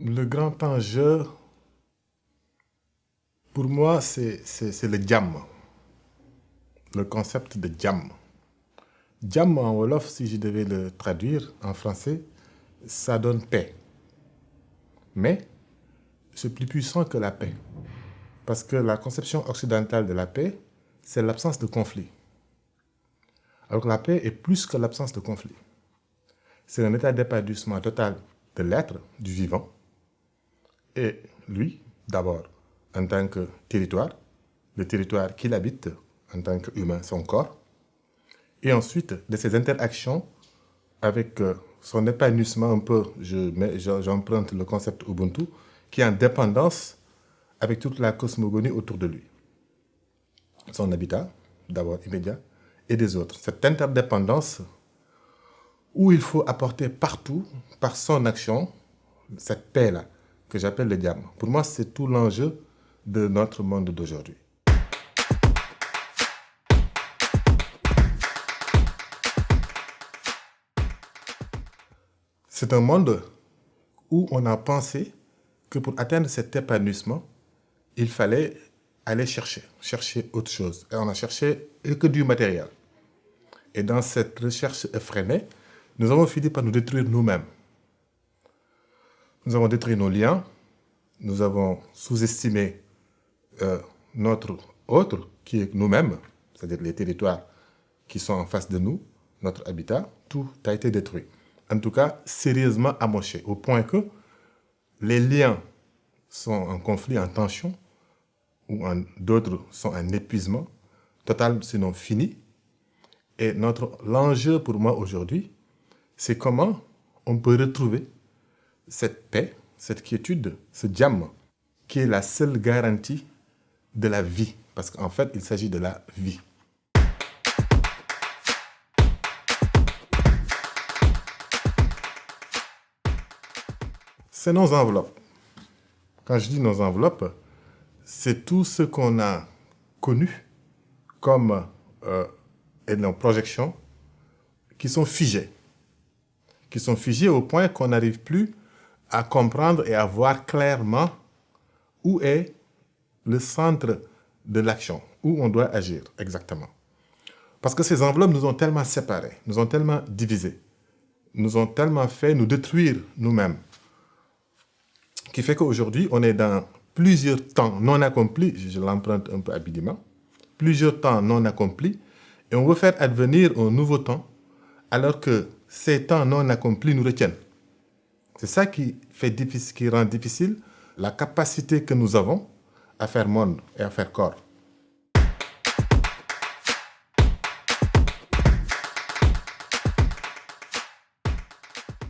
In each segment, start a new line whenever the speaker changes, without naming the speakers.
Le grand enjeu, pour moi, c'est le jàmm, le concept de jàmm. Jàmm en wolof, si je devais le traduire en français, ça donne paix. Mais c'est plus puissant que la paix. Parce que la conception occidentale de la paix, c'est l'absence de conflit. Alors que la paix est plus que l'absence de conflit. C'est un état d'épanouissement total de l'être, du vivant. Et lui, d'abord, en tant que territoire, le territoire qu'il habite en tant qu'humain, son corps, et ensuite de ses interactions avec son épanouissement un peu, j'emprunte le concept Ubuntu, qui est en dépendance avec toute la cosmogonie autour de lui. Son habitat, d'abord immédiat, et des autres. Cette interdépendance où il faut apporter partout, par son action, cette paix-là, que j'appelle le jàmm. Pour moi, c'est tout l'enjeu de notre monde d'aujourd'hui. C'est un monde où on a pensé que pour atteindre cet épanouissement, il fallait aller chercher autre chose. Et on a cherché que du matériel. Et dans cette recherche effrénée, nous avons fini par nous détruire nous-mêmes. Nous avons détruit nos liens, nous avons sous-estimé notre autre, qui est nous-mêmes, c'est-à-dire les territoires qui sont en face de nous, notre habitat, tout a été détruit. En tout cas, sérieusement amoché, au point que les liens sont en conflit, en tension, ou d'autres sont en épuisement total, sinon fini. Et l'enjeu pour moi aujourd'hui, c'est comment on peut retrouver cette paix, cette quiétude, ce jàmm, qui est la seule garantie de la vie. Parce qu'en fait, il s'agit de la vie. C'est nos enveloppes. Quand je dis nos enveloppes, c'est tout ce qu'on a connu comme nos projections qui sont figées. Qui sont figées au point qu'on n'arrive plus à comprendre et à voir clairement où est le centre de l'action, où on doit agir exactement. Parce que ces enveloppes nous ont tellement séparés, nous ont tellement divisés, nous ont tellement fait nous détruire nous-mêmes, qui fait qu'aujourd'hui, on est dans plusieurs temps non accomplis, je l'emprunte un peu habilement, plusieurs temps non accomplis, et on veut faire advenir un nouveau temps, alors que ces temps non accomplis nous retiennent. C'est ça qui rend difficile la capacité que nous avons à faire monde et à faire corps.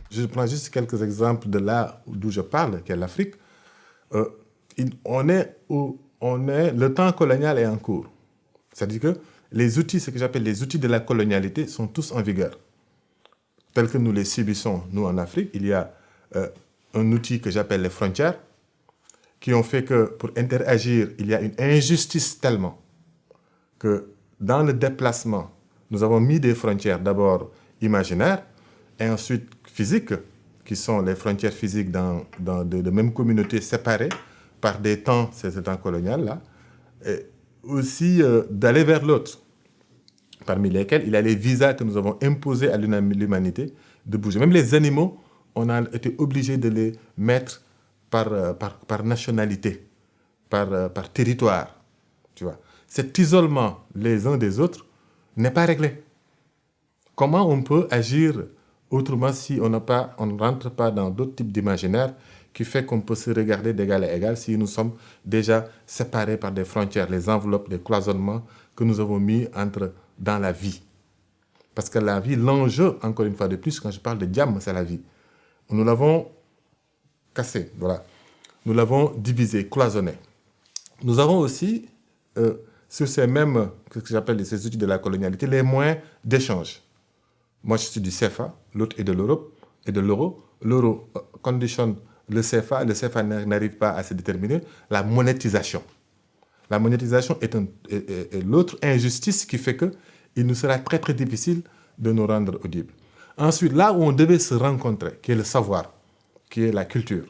Je prends juste quelques exemples de là d'où je parle, qui est l'Afrique. Le temps colonial est en cours. C'est-à-dire que les outils, ce que j'appelle les outils de la colonialité, sont tous en vigueur. Tels que nous les subissons, nous, en Afrique, il y a un outil que j'appelle les frontières, qui ont fait que pour interagir, il y a une injustice tellement que dans le déplacement, nous avons mis des frontières d'abord imaginaires et ensuite physiques, qui sont les frontières physiques dans de mêmes communautés séparées par des temps, c'est ce temps colonial-là, et aussi d'aller vers l'autre, parmi lesquels il y a les visas que nous avons imposés à l'humanité de bouger. Même les animaux, on a été obligé de les mettre par nationalité, par territoire. Tu vois. Cet isolement les uns des autres n'est pas réglé. Comment on peut agir autrement si on ne rentre pas dans d'autres types d'imaginaire qui fait qu'on peut se regarder d'égal à égal si nous sommes déjà séparés par des frontières, les enveloppes, les cloisonnements que nous avons mis dans la vie. Parce que la vie, l'enjeu, encore une fois de plus, quand je parle de jàmm, c'est la vie. Nous l'avons cassé, voilà. Nous l'avons divisé, cloisonné. Nous avons aussi, sur ces mêmes, ce que j'appelle ces outils de la colonialité, les moyens d'échange. Moi, je suis du CFA, l'autre est de l'Europe et de l'euro. L'euro conditionne le CFA n'arrive pas à se déterminer. La monétisation. La monétisation est l'autre injustice qui fait qu'il nous sera très très difficile de nous rendre audibles. Ensuite, là où on devait se rencontrer, qui est le savoir, qui est la culture,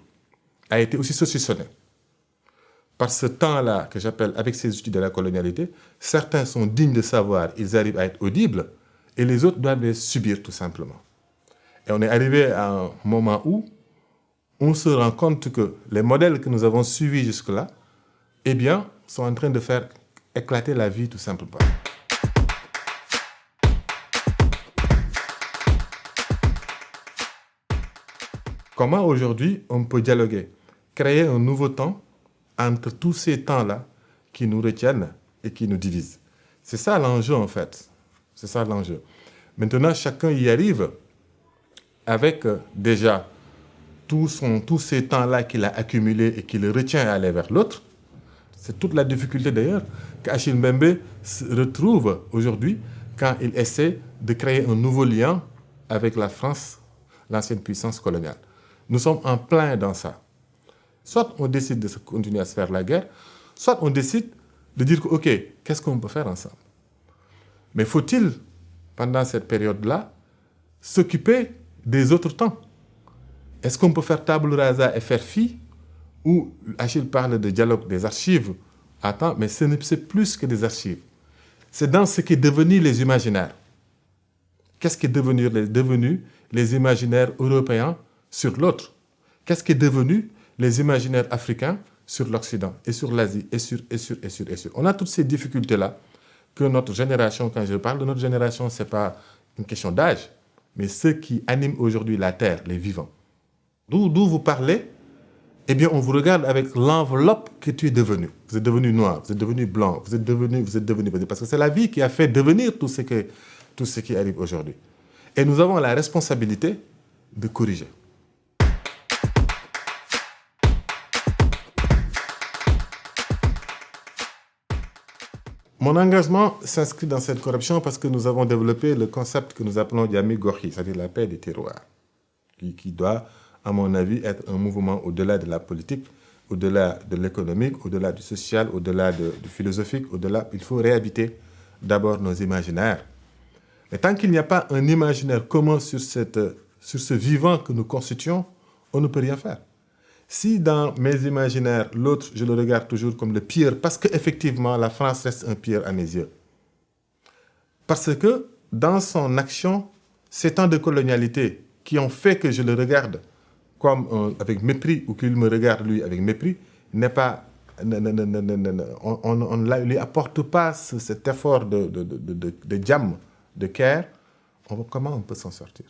a été aussi saucissonné. Par ce temps-là, que j'appelle avec ces outils de la colonialité, certains sont dignes de savoir, ils arrivent à être audibles, et les autres doivent les subir tout simplement. Et on est arrivé à un moment où on se rend compte que les modèles que nous avons suivis jusque-là, eh bien, sont en train de faire éclater la vie tout simplement. Comment aujourd'hui on peut dialoguer, créer un nouveau temps entre tous ces temps-là qui nous retiennent et qui nous divisent? C'est ça l'enjeu en fait. C'est ça l'enjeu. Maintenant, chacun y arrive avec déjà tous ces temps-là qu'il a accumulés et qui le retient à aller vers l'autre. C'est toute la difficulté d'ailleurs qu'Achille Mbembe se retrouve aujourd'hui quand il essaie de créer un nouveau lien avec la France, l'ancienne puissance coloniale. Nous sommes en plein dans ça. Soit on décide de continuer à se faire la guerre, soit on décide de dire que, OK, qu'est-ce qu'on peut faire ensemble? Mais faut-il, pendant cette période-là, s'occuper des autres temps? Est-ce qu'on peut faire table rasa et faire fi? Ou Achille parle de dialogue des archives. Attends, mais c'est plus que des archives. C'est dans ce qui est devenu les imaginaires. Qu'est-ce qui est devenu les imaginaires européens sur l'autre? Qu'est-ce qui est devenu les imaginaires africains sur l'Occident et sur l'Asie et sur. On a toutes ces difficultés-là que notre génération, quand je parle de notre génération, ce n'est pas une question d'âge, mais ceux qui animent aujourd'hui la Terre, les vivants. D'où vous parlez, eh bien, on vous regarde avec l'enveloppe que tu es devenu. Vous êtes devenu noir, vous êtes devenu blanc, vous êtes devenu. Parce que c'est la vie qui a fait devenir tout ce qui arrive aujourd'hui. Et nous avons la responsabilité de corriger. Mon engagement s'inscrit dans cette corruption parce que nous avons développé le concept que nous appelons Yami Gorhi, c'est-à-dire la paix des terroirs, qui doit, à mon avis, être un mouvement au-delà de la politique, au-delà de l'économique, au-delà du social, au-delà du philosophique, au-delà. Il faut réhabiter d'abord nos imaginaires. Mais tant qu'il n'y a pas un imaginaire commun sur ce vivant que nous constituons, on ne peut rien faire. Si dans mes imaginaires, l'autre, je le regarde toujours comme le pire, parce qu'effectivement, la France reste un pire à mes yeux. Parce que dans son action, ces temps de colonialité qui ont fait que je le regarde comme avec mépris ou qu'il me regarde lui avec mépris, n'est pas, on ne lui apporte pas cet effort de jam, de care. Comment on peut s'en sortir?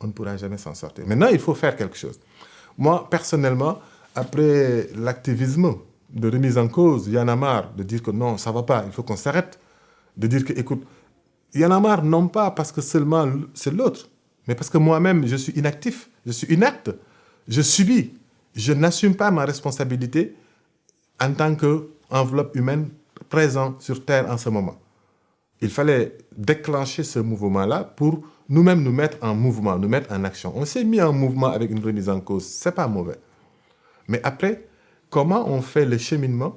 On ne pourra jamais s'en sortir. Maintenant, il faut faire quelque chose. Moi, personnellement, après l'activisme de remise en cause, il y en a marre de dire que non, ça ne va pas, il faut qu'on s'arrête. De dire que, écoute, il y en a marre, non pas parce que seulement c'est l'autre, mais parce que moi-même, je suis inactif, je suis inacte, je subis, je n'assume pas ma responsabilité en tant qu'enveloppe humaine présente sur Terre en ce moment. Il fallait déclencher ce mouvement-là pour nous-mêmes nous mettre en mouvement, nous mettre en action. On s'est mis en mouvement avec une remise en cause, ce n'est pas mauvais. Mais après, comment on fait le cheminement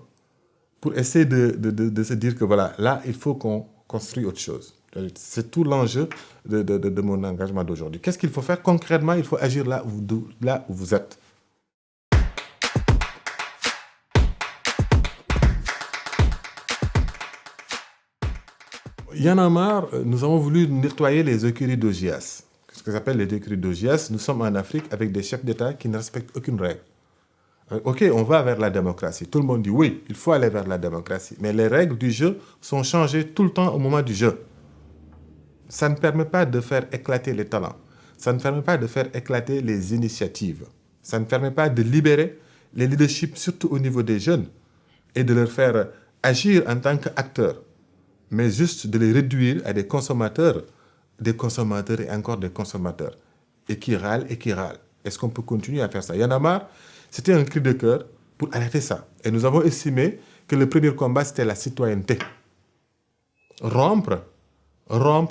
pour essayer de se dire que voilà, là, il faut qu'on construise autre chose. C'est tout l'enjeu de mon engagement d'aujourd'hui. Qu'est-ce qu'il faut faire concrètement? Il faut agir là où vous êtes. Y en a marre, nous avons voulu nettoyer les écuries d'OGS. Ce que j'appelle les écuries d'OGS, nous sommes en Afrique avec des chefs d'État qui ne respectent aucune règle. OK, on va vers la démocratie. Tout le monde dit oui, il faut aller vers la démocratie. Mais les règles du jeu sont changées tout le temps au moment du jeu. Ça ne permet pas de faire éclater les talents. Ça ne permet pas de faire éclater les initiatives. Ça ne permet pas de libérer les leaderships, surtout au niveau des jeunes, et de leur faire agir en tant qu'acteurs, mais juste de les réduire à des consommateurs et encore des consommateurs, et qui râlent. Est-ce qu'on peut continuer à faire ça? Il y en a marre. C'était un cri de cœur pour arrêter ça. Et nous avons estimé que le premier combat, c'était la citoyenneté. Rompre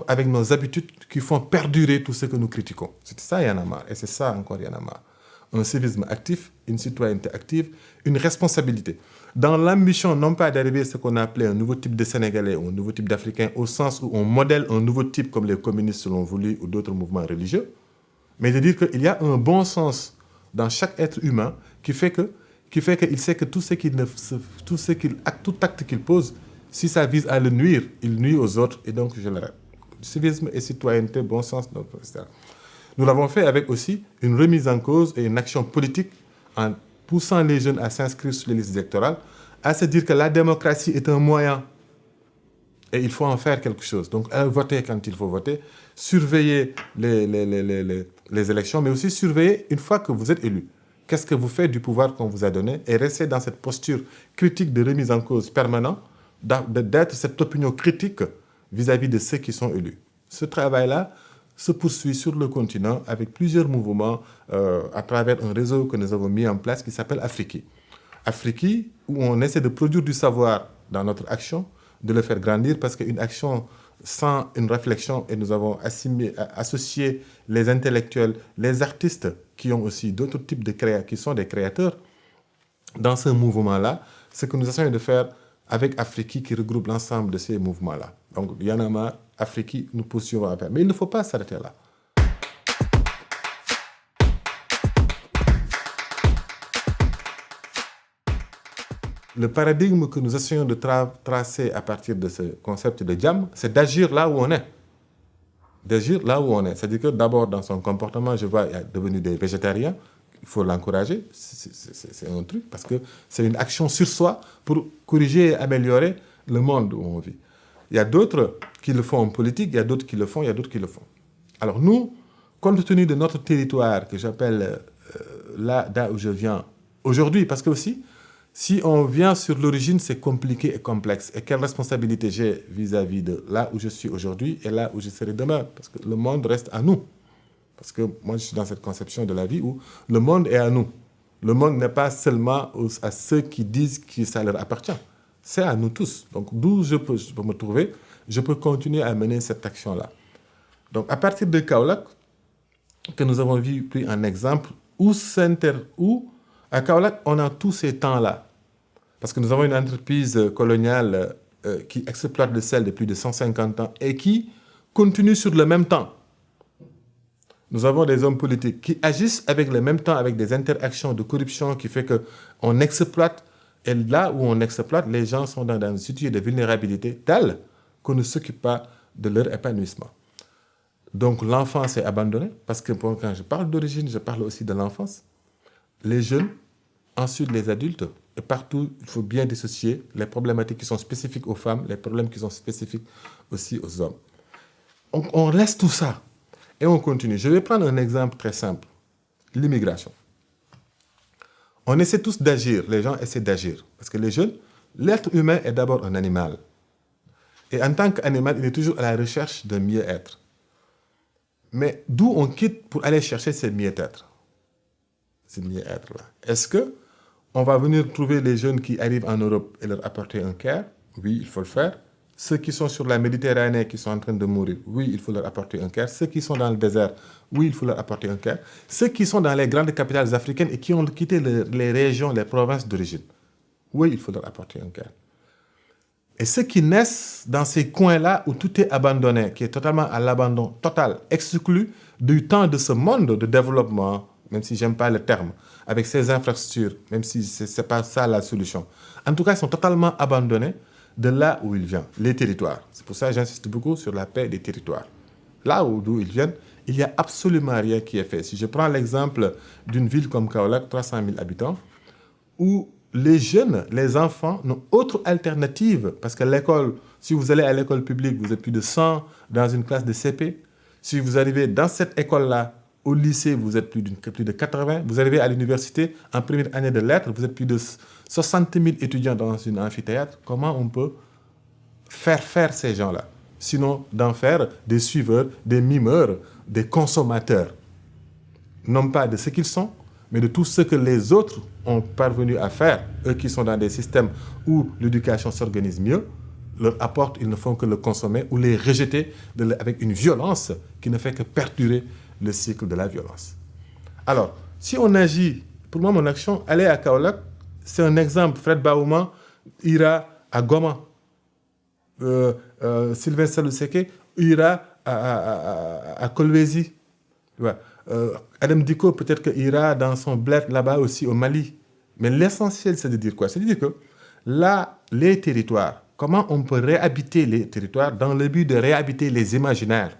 avec nos habitudes qui font perdurer tout ce que nous critiquons. C'était ça, il y en a marre. Et c'est ça encore, il y en a marre. Un civisme actif, une citoyenneté active, une responsabilité. Dans l'ambition, non pas d'arriver à ce qu'on a appelé un nouveau type de Sénégalais ou un nouveau type d'Africain, au sens où on modèle un nouveau type comme les communistes l'ont voulu ou d'autres mouvements religieux, mais de dire qu'il y a un bon sens dans chaque être humain qui fait qu'il sait que tout acte qu'il pose, si ça vise à le nuire, il nuit aux autres, et donc je l'arrête. Civisme et citoyenneté, bon sens, etc. Nous l'avons fait avec aussi une remise en cause et une action politique en poussant les jeunes à s'inscrire sur les listes électorales, à se dire que la démocratie est un moyen et il faut en faire quelque chose. Donc, voter quand il faut voter, surveiller les élections, mais aussi surveiller une fois que vous êtes élu. Qu'est-ce que vous faites du pouvoir qu'on vous a donné et rester dans cette posture critique de remise en cause permanente, d'être cette opinion critique vis-à-vis de ceux qui sont élus. Ce travail-là se poursuit sur le continent avec plusieurs mouvements à travers un réseau que nous avons mis en place qui s'appelle Afriki. Afriki, où on essaie de produire du savoir dans notre action, de le faire grandir, parce qu'une action sans une réflexion, et nous avons associé les intellectuels, les artistes qui ont aussi d'autres types qui sont des créateurs, dans ce mouvement-là, ce que nous essayons de faire avec Afriki qui regroupe l'ensemble de ces mouvements-là. Donc, Y'en a marre, Afriki, nous poursuivons à faire. Mais il ne faut pas s'arrêter là. Le paradigme que nous essayons de tracer à partir de ce concept de Jam, c'est d'agir là où on est. D'agir là où on est. C'est-à-dire que d'abord, dans son comportement, je vois, il est devenu des végétariens. Il faut l'encourager. C'est un truc, parce que c'est une action sur soi pour corriger et améliorer le monde où on vit. Il y a d'autres qui le font en politique, il y a d'autres qui le font, il y a d'autres qui le font. Alors nous, compte tenu de notre territoire, que j'appelle là où je viens aujourd'hui, parce que aussi, si on vient sur l'origine, c'est compliqué et complexe. Et quelle responsabilité j'ai vis-à-vis de là où je suis aujourd'hui et là où je serai demain? Parce que le monde reste à nous. Parce que moi, je suis dans cette conception de la vie où le monde est à nous. Le monde n'est pas seulement à ceux qui disent que ça leur appartient. C'est à nous tous. Donc, d'où je peux me trouver, je peux continuer à mener cette action-là. Donc, à partir de Kaolack, que nous avons pris un exemple, où à Kaolack, on a tous ces temps-là. Parce que nous avons une entreprise coloniale qui exploite le sel depuis plus de 150 ans et qui continue sur le même temps. Nous avons des hommes politiques qui agissent avec le même temps, avec des interactions de corruption qui fait qu'on exploite. Et là où on exploite, les gens sont dans une situation de vulnérabilité telle qu'on ne s'occupe pas de leur épanouissement. Donc l'enfance est abandonnée, parce que quand je parle d'origine, je parle aussi de l'enfance. Les jeunes, ensuite les adultes, et partout, il faut bien dissocier les problématiques qui sont spécifiques aux femmes, les problèmes qui sont spécifiques aussi aux hommes. On laisse tout ça et on continue. Je vais prendre un exemple très simple, l'immigration. On essaie tous d'agir, les gens essaient d'agir. Parce que les jeunes, l'être humain est d'abord un animal. Et en tant qu'animal, il est toujours à la recherche d'un mieux-être. Mais d'où on quitte pour aller chercher ce mieux-être? Ce mieux-être-là. Est-ce qu'on va venir trouver les jeunes qui arrivent en Europe et leur apporter un care? Oui, il faut le faire. Ceux qui sont sur la Méditerranée, qui sont en train de mourir, oui, il faut leur apporter un care. Ceux qui sont dans le désert, oui, il faut leur apporter un care. Ceux qui sont dans les grandes capitales africaines et qui ont quitté les régions, les provinces d'origine, oui, il faut leur apporter un care. Et ceux qui naissent dans ces coins-là où tout est abandonné, qui est totalement à l'abandon total, exclu du temps de ce monde de développement, même si je n'aime pas le terme, avec ces infrastructures, même si ce n'est pas ça la solution. En tout cas, ils sont totalement abandonnés de là où ils viennent, les territoires. C'est pour ça que j'insiste beaucoup sur la paix des territoires. Là d'où ils viennent, il n'y a absolument rien qui est fait. Si je prends l'exemple d'une ville comme Kaolack, 300 000 habitants, où les jeunes, les enfants n'ont autre alternative, parce que l'école, si vous allez à l'école publique, vous êtes plus de 100 dans une classe de CP. Si vous arrivez dans cette école-là, au lycée, vous êtes plus de 80. Vous arrivez à l'université, en première année de lettres, vous êtes plus de 60 000 étudiants dans une amphithéâtre. Comment on peut faire ces gens-là? Sinon, d'en faire des suiveurs, des mimeurs, des consommateurs. Non pas de ce qu'ils sont, mais de tout ce que les autres ont parvenu à faire, eux qui sont dans des systèmes où l'éducation s'organise mieux, leur apportent, ils ne font que le consommer ou les rejeter avec une violence qui ne fait que perdurer le cycle de la violence. Alors, si on agit, pour moi, mon action, aller à Kaolack, c'est un exemple. Fred Baouma ira à Goma. Sylvain Salou Seke ira à Kolwezi. Ouais. Adam Dicko, peut-être qu'il ira dans son bled là-bas aussi au Mali. Mais l'essentiel, c'est de dire quoi? C'est de dire que là, les territoires, comment on peut réhabiter les territoires dans le but de réhabiter les imaginaires.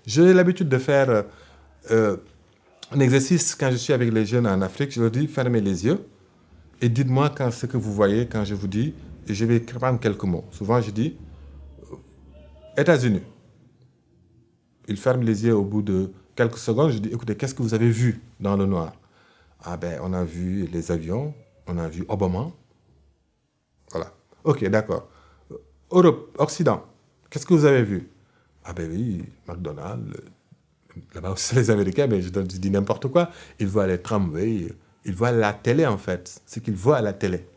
J'ai l'habitude de faire un exercice quand je suis avec les jeunes en Afrique. Je leur dis, fermez les yeux et dites-moi ce que vous voyez quand je vous dis, et je vais prendre quelques mots. Souvent, je dis, États-Unis. Ils ferment les yeux au bout de quelques secondes. Je dis, écoutez, qu'est-ce que vous avez vu dans le noir? Ah ben, on a vu les avions, on a vu Obama. Voilà. Ok, d'accord. Europe, Occident, qu'est-ce que vous avez vu? Ah ben oui, McDonald's, là-bas aussi c'est les Américains, mais je dis n'importe quoi. Ils voient les tramways, ils voient la télé en fait, ce qu'ils voient à la télé.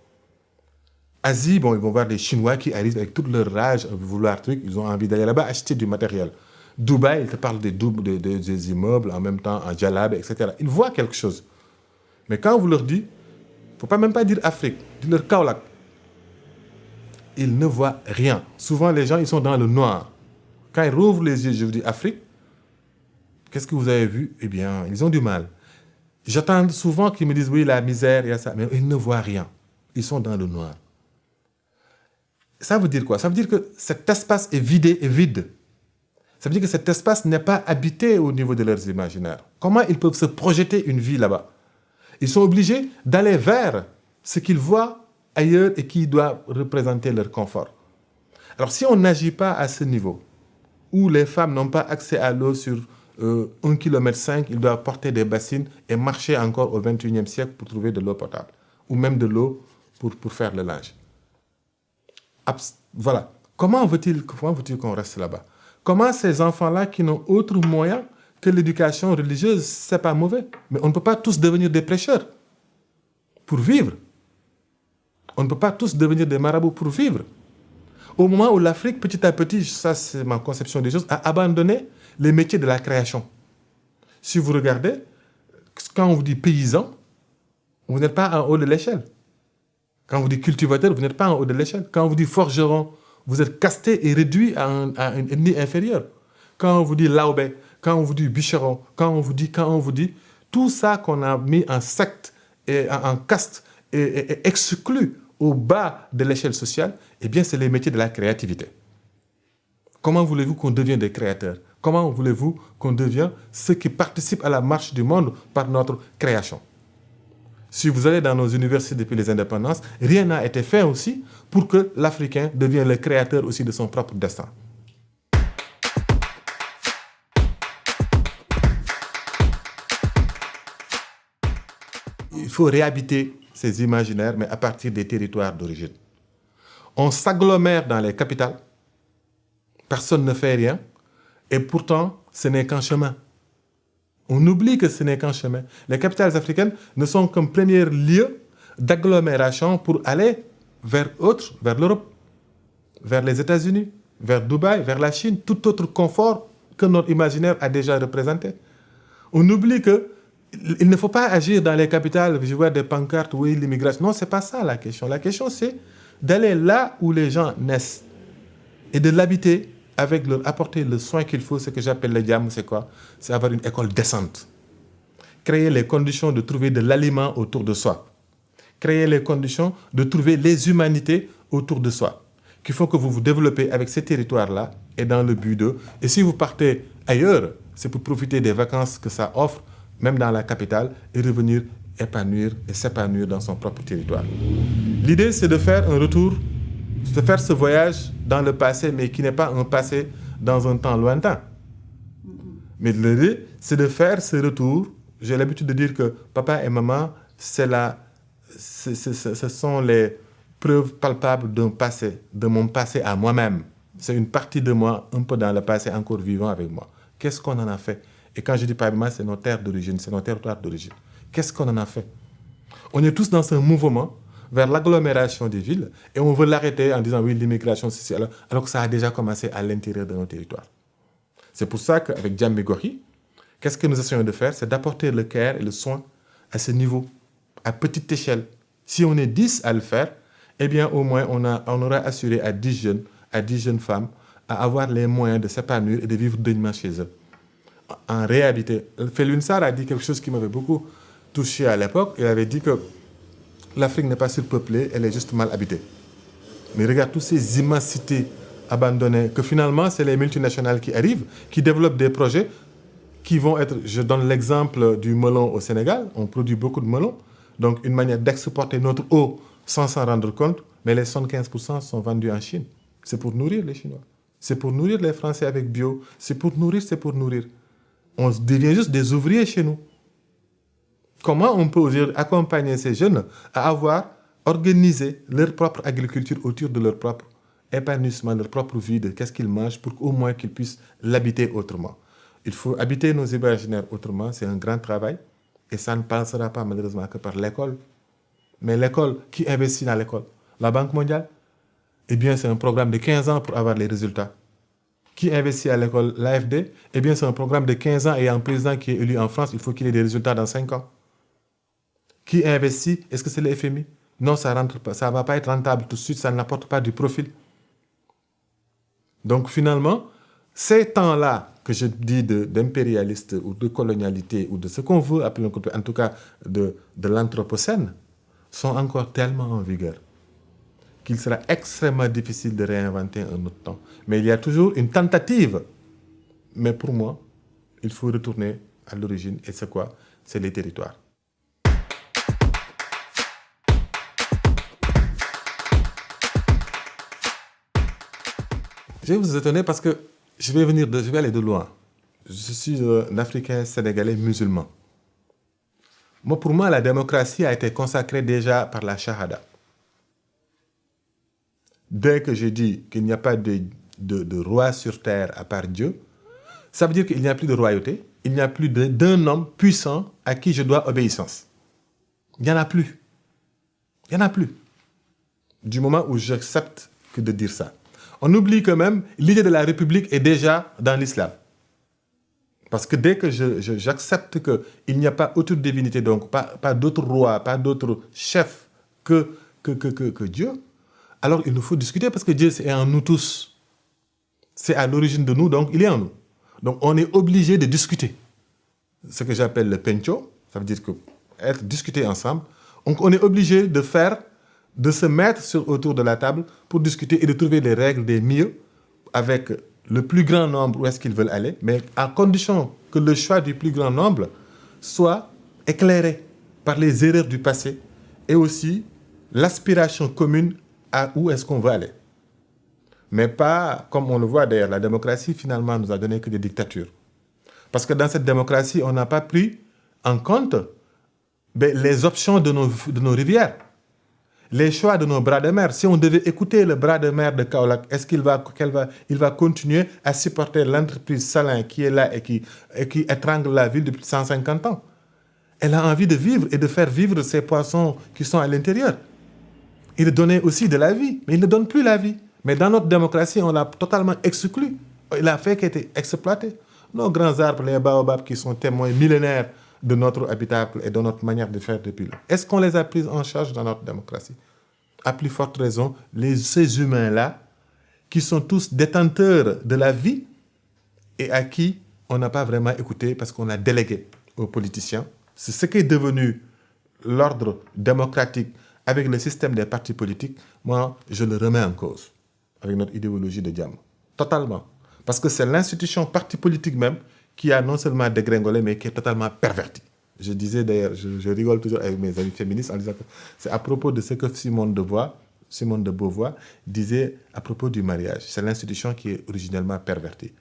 Asie, bon, ils vont voir des Chinois qui arrivent avec toute leur rage à vouloir truc, ils ont envie d'aller là-bas acheter du matériel. Dubaï, ils te parlent des immeubles en même temps, en djellab, etc. Ils voient quelque chose. Mais quand vous leur dites, il ne faut pas même pas dire Afrique, dites-leur Kaolack. Ils ne voient rien. Souvent, les gens, ils sont dans le noir. Quand ils rouvrent les yeux, je vous dis Afrique, qu'est-ce que vous avez vu? Eh bien, ils ont du mal. J'attends souvent qu'ils me disent, oui, la misère, il y a ça. Mais ils ne voient rien. Ils sont dans le noir. Ça veut dire quoi? Ça veut dire que cet espace est vidé et vide. Ça veut dire que cet espace n'est pas habité au niveau de leurs imaginaires. Comment ils peuvent se projeter une vie là-bas? Ils sont obligés d'aller vers ce qu'ils voient ailleurs et qui doit représenter leur confort. Alors si on n'agit pas à ce niveau, où les femmes n'ont pas accès à l'eau sur 1,5 km, ils doivent porter des bassines et marcher encore au XXIe siècle pour trouver de l'eau potable, ou même de l'eau pour faire le linge. Voilà. Comment veut-il qu'on reste là-bas? Comment ces enfants-là qui n'ont autre moyen que l'éducation religieuse, c'est pas mauvais, mais on ne peut pas tous devenir des prêcheurs pour vivre. On ne peut pas tous devenir des marabouts pour vivre. Au moment où l'Afrique, petit à petit, ça c'est ma conception des choses, a abandonné les métiers de la création. Si vous regardez, quand on vous dit paysan, vous n'êtes pas en haut de l'échelle. Quand on vous dit cultivateur, vous n'êtes pas en haut de l'échelle. Quand on vous dit forgeron, vous êtes casté et réduit à une ethnie inférieure. Quand on vous dit laobé, quand on vous dit bûcheron, quand on vous dit, tout ça qu'on a mis en secte et en caste et exclu au bas de l'échelle sociale, eh bien, c'est les métiers de la créativité. Comment voulez-vous qu'on devienne des créateurs? Comment voulez-vous qu'on devienne ceux qui participent à la marche du monde par notre création? Si vous allez dans nos universités depuis les indépendances, rien n'a été fait aussi pour que l'Africain devienne le créateur aussi de son propre destin. Il faut réhabiter ces imaginaires, mais à partir des territoires d'origine. On s'agglomère dans les capitales, personne ne fait rien, et pourtant, ce n'est qu'un chemin. On oublie que ce n'est qu'un chemin. Les capitales africaines ne sont qu'un premier lieu d'agglomération pour aller vers l'Europe, vers les États-Unis, vers Dubaï, vers la Chine, tout autre confort que notre imaginaire a déjà représenté. On oublie qu'il ne faut pas agir dans les capitales, je vois des pancartes, oui, l'immigration. Non, ce n'est pas ça la question. La question, c'est d'aller là où les gens naissent et de l'habiter avec leur apporter le soin qu'il faut, ce que j'appelle le diam, c'est quoi? C'est avoir une école décente. Créer les conditions de trouver de l'aliment autour de soi. Créer les conditions de trouver les humanités autour de soi. Qu'il faut que vous vous développez avec ces territoires-là et dans le but de... Et si vous partez ailleurs, c'est pour profiter des vacances que ça offre, même dans la capitale, et revenir épanouir et s'épanouir dans son propre territoire. L'idée, c'est de faire un retour, de faire ce voyage dans le passé, mais qui n'est pas un passé dans un temps lointain. Mais l'idée, c'est de faire ce retour. J'ai l'habitude de dire que papa et maman, ce sont les preuves palpables d'un passé, de mon passé à moi-même. C'est une partie de moi, un peu dans le passé, encore vivant avec moi. Qu'est-ce qu'on en a fait? Et quand je dis papa et maman, c'est nos terres d'origine, c'est nos territoires d'origine. Qu'est-ce qu'on en a fait? On est tous dans un mouvement vers l'agglomération des villes et on veut l'arrêter en disant oui, l'immigration sociale, alors que ça a déjà commencé à l'intérieur de nos territoires. C'est pour ça qu'avec Jammeh Gori, qu'est-ce que nous essayons de faire? C'est d'apporter le care et le soin à ce niveau, à petite échelle. Si on est 10 à le faire, eh bien au moins on aura assuré à 10 jeunes femmes à avoir les moyens de s'épanouir et de vivre dignement chez eux. en réhabiliter. Felwine Sarr a dit quelque chose qui m'avait beaucoup touché à l'époque. Il avait dit que l'Afrique n'est pas surpeuplée, elle est juste mal habitée. Mais regarde toutes ces immenses cités abandonnées, que finalement, c'est les multinationales qui arrivent, qui développent des projets qui vont être... Je donne l'exemple du melon au Sénégal. On produit beaucoup de melons. Donc, une manière d'exporter notre eau sans s'en rendre compte. Mais les 75% sont vendus en Chine. C'est pour nourrir les Chinois. C'est pour nourrir les Français avec bio. C'est pour nourrir, c'est pour nourrir. On devient juste des ouvriers chez nous. Comment on peut aujourd'hui accompagner ces jeunes à avoir organisé leur propre agriculture autour de leur propre épanouissement, leur propre vie, de qu'est-ce qu'ils mangent, pour qu'au moins qu'ils puissent l'habiter autrement. Il faut habiter nos imaginaires autrement, c'est un grand travail, et ça ne passera pas malheureusement que par l'école. Mais l'école, qui investit dans l'école? La Banque mondiale? Eh bien, c'est un programme de 15 ans pour avoir les résultats. Qui investit à l'école? L'AFD? Eh bien, c'est un programme de 15 ans et un président qui est élu en France, il faut qu'il ait des résultats dans 5 ans. Qui investit? Est-ce que c'est le FMI? Non, ça ne va pas être rentable tout de suite, ça n'apporte pas du profil. Donc finalement, ces temps-là que je dis d'impérialiste ou de colonialité ou de ce qu'on veut appeler, en tout cas de l'anthropocène, sont encore tellement en vigueur qu'il sera extrêmement difficile de réinventer un autre temps. Mais il y a toujours une tentative. Mais pour moi, il faut retourner à l'origine. Et c'est quoi? C'est les territoires. Je vais vous étonner parce que je vais aller de loin. Je suis un Africain sénégalais musulman. Pour moi, la démocratie a été consacrée déjà par la Shahada. Dès que je dis qu'il n'y a pas de roi sur terre à part Dieu, ça veut dire qu'il n'y a plus de royauté, il n'y a plus d'un homme puissant à qui je dois obéissance. Il n'y en a plus. Il n'y en a plus. Du moment où j'accepte que de dire ça. On oublie quand même, l'idée de la République est déjà dans l'islam. Parce que dès que j'accepte qu'il n'y a pas autre divinité, donc pas d'autre roi, pas d'autre chef que Dieu, alors il nous faut discuter parce que Dieu est en nous tous. C'est à l'origine de nous, donc il est en nous. Donc on est obligé de discuter. Ce que j'appelle le pencho, ça veut dire être discuté ensemble. Donc on est obligé de se mettre autour de la table pour discuter et de trouver les règles des mieux avec le plus grand nombre où est-ce qu'ils veulent aller, mais à condition que le choix du plus grand nombre soit éclairé par les erreurs du passé et aussi l'aspiration commune à où est-ce qu'on veut aller. Mais pas, comme on le voit d'ailleurs, la démocratie finalement nous a donné que des dictatures. Parce que dans cette démocratie, on n'a pas pris en compte les options de nos rivières. Les choix de nos bras de mer. Si on devait écouter le bras de mer de Kaolack, est-ce qu'il va continuer à supporter l'entreprise Salin qui est là et qui étrangle la ville depuis 150 ans? Elle a envie de vivre et de faire vivre ces poissons qui sont à l'intérieur. Il donnait aussi de la vie, mais il ne donne plus la vie. Mais dans notre démocratie, on l'a totalement exclu. Il a fait qu'il était exploité. Nos grands arbres, les baobabs qui sont témoins millénaires de notre habitacle et de notre manière de faire depuis là. Est-ce qu'on les a pris en charge dans notre démocratie? À plus forte raison, ces humains-là, qui sont tous détenteurs de la vie et à qui on n'a pas vraiment écouté parce qu'on a délégué aux politiciens. C'est ce qui est devenu l'ordre démocratique avec le système des partis politiques. Moi, je le remets en cause avec notre idéologie de Diam. Totalement. Parce que c'est l'institution parti politique même qui a non seulement dégringolé, mais qui est totalement pervertie. Je disais d'ailleurs, je rigole toujours avec mes amis féministes en disant que c'est à propos de ce que Simone de Beauvoir disait à propos du mariage. C'est l'institution qui est originellement pervertie.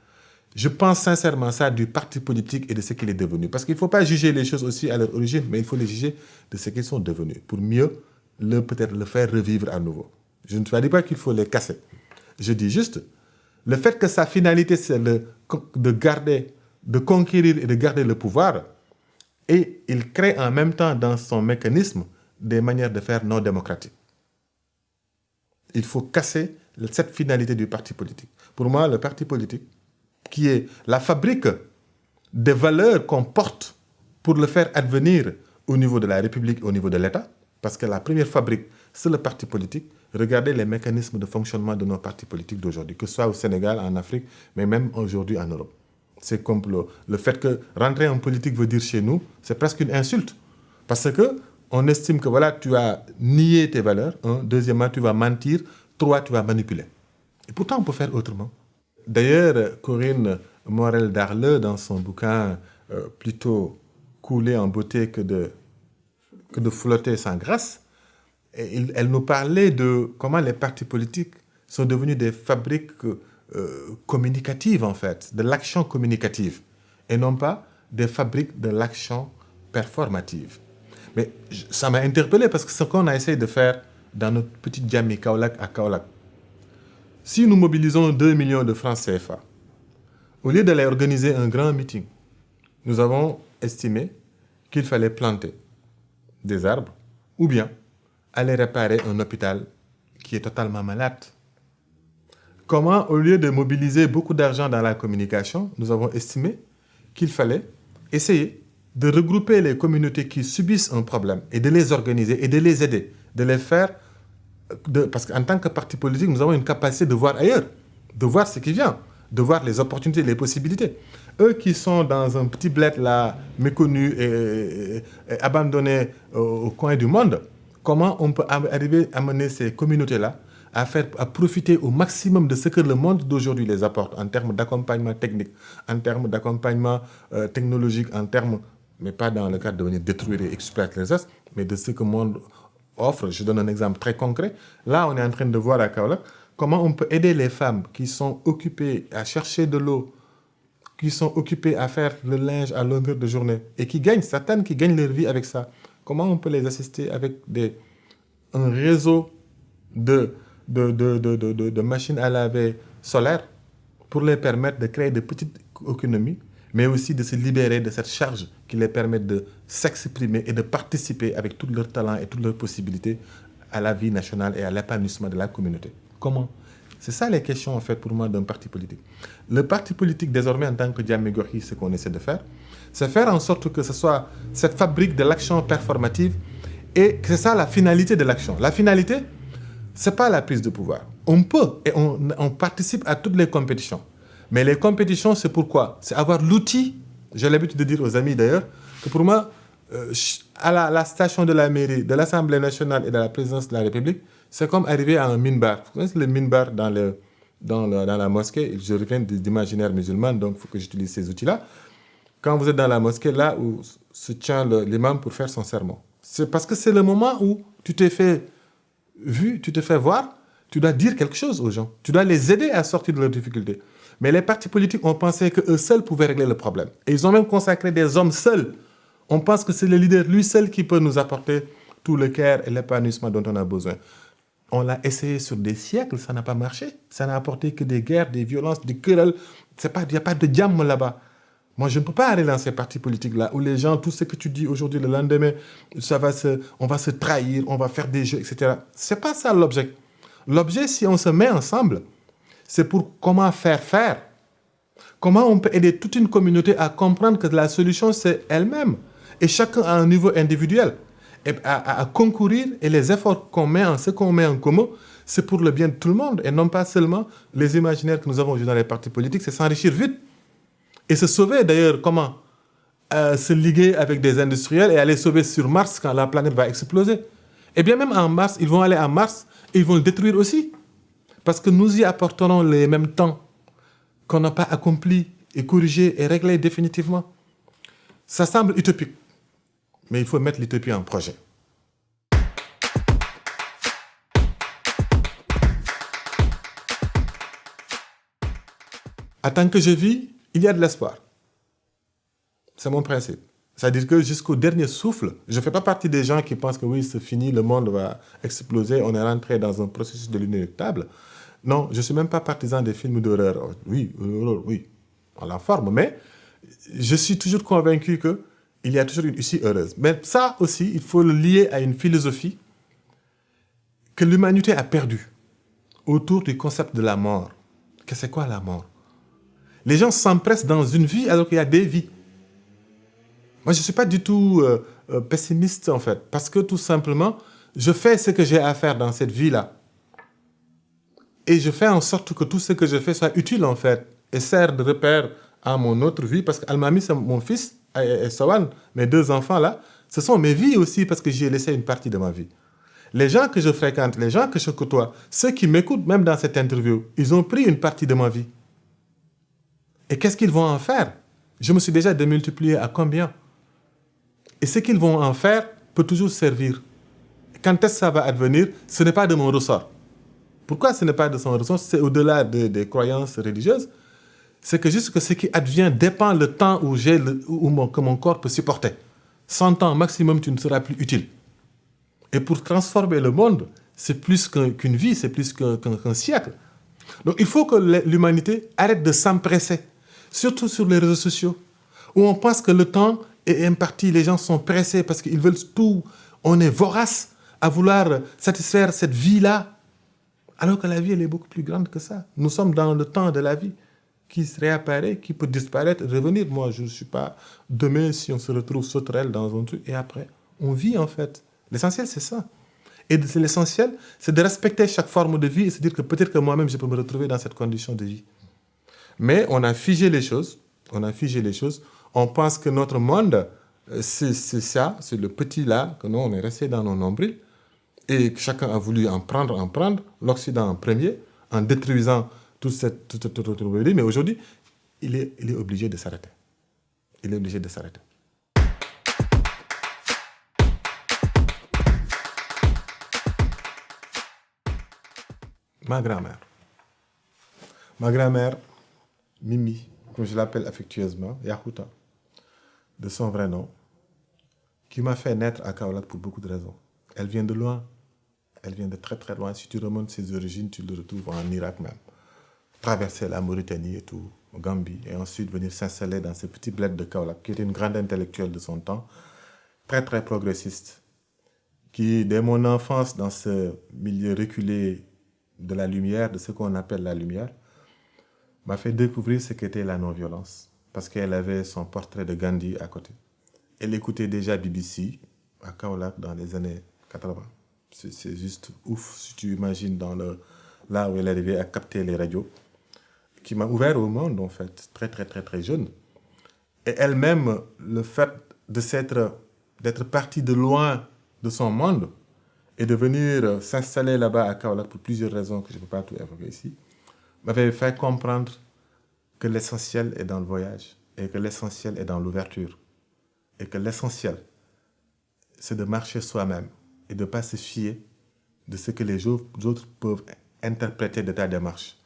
Je pense sincèrement ça du parti politique et de ce qu'il est devenu. Parce qu'il ne faut pas juger les choses aussi à leur origine, mais il faut les juger de ce qu'ils sont devenus, pour mieux peut-être le faire revivre à nouveau. Je ne dis pas qu'il faut les casser. Je dis juste, le fait que sa finalité, c'est de conquérir et de garder le pouvoir, et il crée en même temps dans son mécanisme des manières de faire non démocratiques. Il faut casser cette finalité du parti politique. Pour moi, le parti politique, qui est la fabrique des valeurs qu'on porte pour le faire advenir au niveau de la République, au niveau de l'État, parce que la première fabrique, c'est le parti politique. Regardez les mécanismes de fonctionnement de nos partis politiques d'aujourd'hui, que ce soit au Sénégal, en Afrique, mais même aujourd'hui en Europe. ces complots. Le fait que rentrer en politique veut dire chez nous, c'est presque une insulte. Parce que on estime que voilà, tu as nié tes valeurs. Deuxièmement, tu vas mentir. Trois, tu vas manipuler. Et pourtant, on peut faire autrement. D'ailleurs, Corinne Morel-Darleux, dans son bouquin plutôt coulé en beauté que de flotter sans grâce, elle nous parlait de comment les partis politiques sont devenus des fabriques communicatives, en fait, de l'action communicative, et non pas des fabriques de l'action performative. Mais ça m'a interpellé parce que c'est ce qu'on a essayé de faire dans notre petite Djammi Kaolack à Kaolack. Si nous mobilisons 2 millions de francs CFA, au lieu d'aller organiser un grand meeting, nous avons estimé qu'il fallait planter des arbres ou bien aller réparer un hôpital qui est totalement malade. Comment, au lieu de mobiliser beaucoup d'argent dans la communication, nous avons estimé qu'il fallait essayer de regrouper les communautés qui subissent un problème et de les organiser et de les aider, de les faire, parce qu'en tant que parti politique, nous avons une capacité de voir ailleurs, de voir ce qui vient, de voir les opportunités, les possibilités. Eux qui sont dans un petit bled là, méconnu et abandonné au coin du monde, comment on peut arriver à mener ces communautés-là à profiter au maximum de ce que le monde d'aujourd'hui les apporte en termes d'accompagnement technique, en termes d'accompagnement technologique, en termes, mais pas dans le cadre de venir détruire et exploiter les restes, mais de ce que le monde offre. Je donne un exemple très concret. Là, on est en train de voir à Kaolack comment on peut aider les femmes qui sont occupées à chercher de l'eau, qui sont occupées à faire le linge à longueur de journée et qui gagnent, certaines qui gagnent leur vie avec ça. Comment on peut les assister avec un réseau de machines à laver solaires pour les permettre de créer de petites économies, mais aussi de se libérer de cette charge qui les permet de s'exprimer et de participer avec tout leur talent et toutes leurs possibilités à la vie nationale et à l'épanouissement de la communauté. Comment ? C'est ça les questions, en fait, pour moi, d'un parti politique. Le parti politique, désormais, en tant que Djammi Gorgui, ce qu'on essaie de faire, c'est faire en sorte que ce soit cette fabrique de l'action performative et que c'est ça la finalité de l'action. La finalité, ce n'est pas la prise de pouvoir. On peut et on participe à toutes les compétitions. Mais les compétitions, c'est pourquoi ? C'est avoir l'outil, j'ai l'habitude de dire aux amis d'ailleurs, que pour moi, à la station de la mairie, de l'Assemblée nationale et de la présidence de la République, c'est comme arriver à un minbar. Vous connaissez le minbar dans la mosquée? Je reviens d'imaginaire musulman, donc il faut que j'utilise ces outils-là. Quand vous êtes dans la mosquée, là où se tient l'imam pour faire son sermon. C'est parce que c'est le moment où tu t'es fait vu, tu te fais voir, tu dois dire quelque chose aux gens. Tu dois les aider à sortir de leurs difficultés. Mais les partis politiques ont pensé qu'eux seuls pouvaient régler le problème. Et ils ont même consacré des hommes seuls. On pense que c'est le leader, lui seul, qui peut nous apporter tout le cœur et l'épanouissement dont on a besoin. On l'a essayé sur des siècles, ça n'a pas marché. Ça n'a apporté que des guerres, des violences, des querelles. Il n'y a pas de diamant là-bas. Moi, je ne peux pas aller dans ces partis politiques-là où les gens, tout ce que tu dis aujourd'hui, le lendemain, on va se trahir, on va faire des jeux, etc. Ce n'est pas ça l'objet. L'objet, si on se met ensemble, c'est pour comment faire. Comment on peut aider toute une communauté à comprendre que la solution, c'est elle-même. Et chacun à un niveau individuel. Et à concourir, et les efforts qu'on met ce qu'on met en commun, c'est pour le bien de tout le monde. Et non pas seulement les imaginaires que nous avons dans les partis politiques, c'est s'enrichir vite. Et se sauver d'ailleurs, comment se liguer avec des industriels et aller sauver sur Mars quand la planète va exploser. Et bien même en Mars, ils vont aller à Mars et ils vont le détruire aussi. Parce que nous y apporterons les mêmes temps qu'on n'a pas accompli et corrigé et réglé définitivement. Ça semble utopique, mais il faut mettre l'utopie en projet. En tant que je vis, il y a de l'espoir. C'est mon principe. C'est-à-dire que jusqu'au dernier souffle, je ne fais pas partie des gens qui pensent que oui, c'est fini, le monde va exploser, on est rentré dans un processus de l'inéluctable. Non, je ne suis même pas partisan des films d'horreur. Oui, on la forme, mais je suis toujours convaincu qu'il y a toujours une issue heureuse. Mais ça aussi, il faut le lier à une philosophie que l'humanité a perdue autour du concept de la mort. Que c'est quoi la mort? Les gens s'empressent dans une vie alors qu'il y a des vies. Moi, je ne suis pas du tout pessimiste, en fait, parce que tout simplement, je fais ce que j'ai à faire dans cette vie-là. Et je fais en sorte que tout ce que je fais soit utile, en fait, et sert de repère à mon autre vie, parce qu'Almami, c'est mon fils, et Sawan, mes 2 enfants là, ce sont mes vies aussi, parce que j'y ai laissé une partie de ma vie. Les gens que je fréquente, les gens que je côtoie, ceux qui m'écoutent même dans cette interview, ils ont pris une partie de ma vie. Et qu'est-ce qu'ils vont en faire? Je me suis déjà démultiplié à combien? Et ce qu'ils vont en faire peut toujours servir. Quand est-ce que ça va advenir? Ce n'est pas de mon ressort. Pourquoi ce n'est pas de son ressort? C'est au-delà des croyances religieuses. C'est que juste que ce qui advient dépend le temps que mon corps peut supporter. 100 ans maximum, tu ne seras plus utile. Et pour transformer le monde, c'est plus qu'une vie, c'est plus qu'un siècle. Donc il faut que l'humanité arrête de s'empresser, surtout sur les réseaux sociaux, où on pense que le temps est imparti, les gens sont pressés parce qu'ils veulent tout. On est vorace à vouloir satisfaire cette vie-là, alors que la vie, elle est beaucoup plus grande que ça. Nous sommes dans le temps de la vie qui se réapparaît, qui peut disparaître, revenir. Moi, je ne suis pas... Demain, si on se retrouve sauterelle dans un truc, et après, on vit en fait. L'essentiel, c'est ça. Et l'essentiel, c'est de respecter chaque forme de vie et se dire que peut-être que moi-même, je peux me retrouver dans cette condition de vie. Mais on a figé les choses. On pense que notre monde, c'est ça, c'est le petit là, que nous, on est resté dans nos nombrils. Et que chacun a voulu en prendre, l'Occident en premier, en détruisant toute cette vie. Mais aujourd'hui, il est obligé de s'arrêter. Il est obligé de s'arrêter. Ma grand-mère. Ma grand-mère, Mimi, comme je l'appelle affectueusement, Yahuta, de son vrai nom, qui m'a fait naître à Kaolack pour beaucoup de raisons. Elle vient de loin. Elle vient de très très loin. Si tu remontes ses origines, tu le retrouves en Irak même. Traverser la Mauritanie et tout, au Gambie, et ensuite venir s'installer dans ce petit bled de Kaolack, qui était une grande intellectuelle de son temps, très très progressiste, qui, dès mon enfance, dans ce milieu reculé de la lumière, de ce qu'on appelle la lumière, m'a fait découvrir ce qu'était la non-violence, parce qu'elle avait son portrait de Gandhi à côté. Elle écoutait déjà BBC à Kaolack dans les années 80. C'est juste ouf si tu imagines là où elle est arrivée à capter les radios, qui m'a ouvert au monde en fait, très très très très jeune. Et elle-même, le fait d'être partie de loin de son monde et de venir s'installer là-bas à Kaolack pour plusieurs raisons que je ne peux pas tout évoquer ici, m'avait fait comprendre que l'essentiel est dans le voyage et que l'essentiel est dans l'ouverture et que l'essentiel, c'est de marcher soi-même et de ne pas se fier de ce que les autres peuvent interpréter de ta démarche.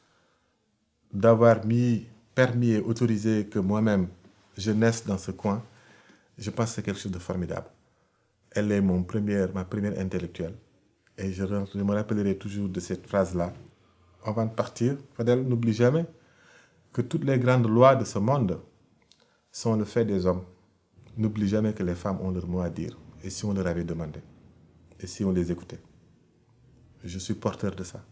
D'avoir permis et autorisé que moi-même, je naisse dans ce coin, je pense que c'est quelque chose de formidable. Elle est ma première intellectuelle. Et je me rappellerai toujours de cette phrase-là. Avant de partir, Fadel, n'oublie jamais que toutes les grandes lois de ce monde sont le fait des hommes. N'oublie jamais que les femmes ont leur mot à dire. Et si on leur avait demandé? Et si on les écoutait? Je suis porteur de ça.